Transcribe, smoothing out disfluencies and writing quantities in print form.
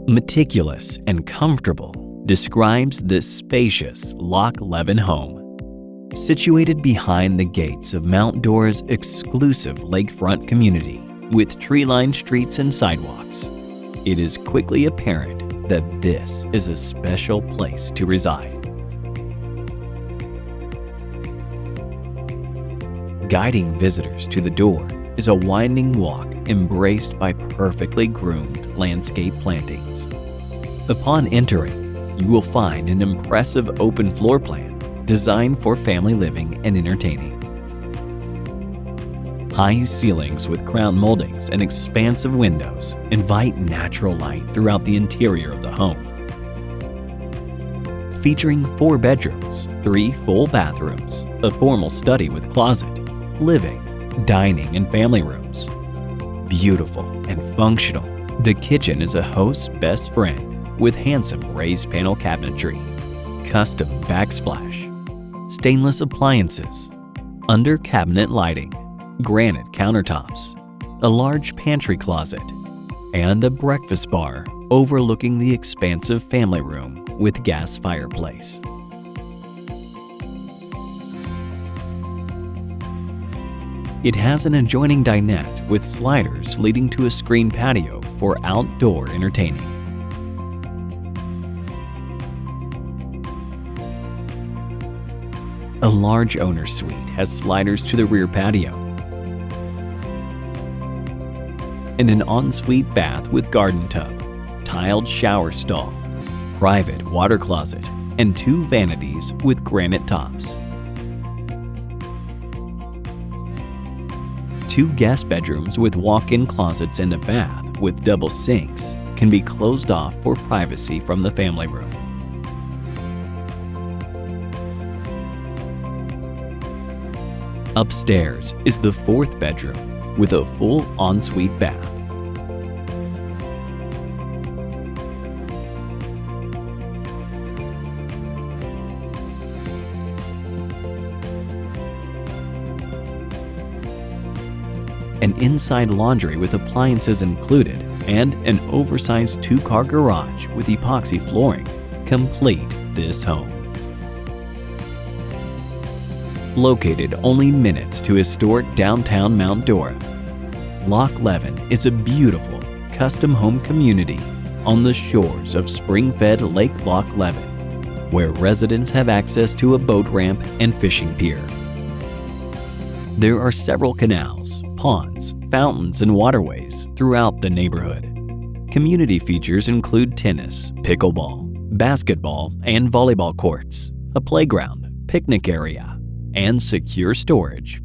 Meticulous and comfortable describes this spacious Loch Leven home. Situated behind the gates of Mount Dora's exclusive lakefront community with tree-lined streets and sidewalks, it is quickly apparent that this is a special place to reside. Guiding visitors to the door is a winding walk embraced by perfectly groomed landscape plantings. Upon entering, you will find an impressive open floor plan designed for family living and entertaining. High ceilings with crown moldings and expansive windows invite natural light throughout the interior of the home. Featuring 4 bedrooms, 3 full bathrooms, a formal study with closet, living, dining, and family rooms. Beautiful and functional, the kitchen is a host's best friend with handsome raised panel cabinetry, custom backsplash, stainless appliances, under cabinet lighting, granite countertops, a large pantry closet, and a breakfast bar overlooking the expansive family room with gas fireplace. It has an adjoining dinette with sliders leading to a screened patio for outdoor entertaining. A large owner's suite has sliders to the rear patio and an ensuite bath with garden tub, tiled shower stall, private water closet, and 2 vanities with granite tops. 2 guest bedrooms with walk-in closets and a bath with double sinks can be closed off for privacy from the family room. Upstairs is the 4th bedroom with a full ensuite bath. An inside laundry with appliances included, and an oversized 2-car garage with epoxy flooring complete this home. Located only minutes to historic downtown Mount Dora, Loch Leven is a beautiful, custom home community on the shores of spring-fed Lake Loch Leven, where residents have access to a boat ramp and fishing pier. There are several canals, ponds, fountains, and waterways throughout the neighborhood. Community features include tennis, pickleball, basketball, and volleyball courts, a playground, picnic area, and secure storage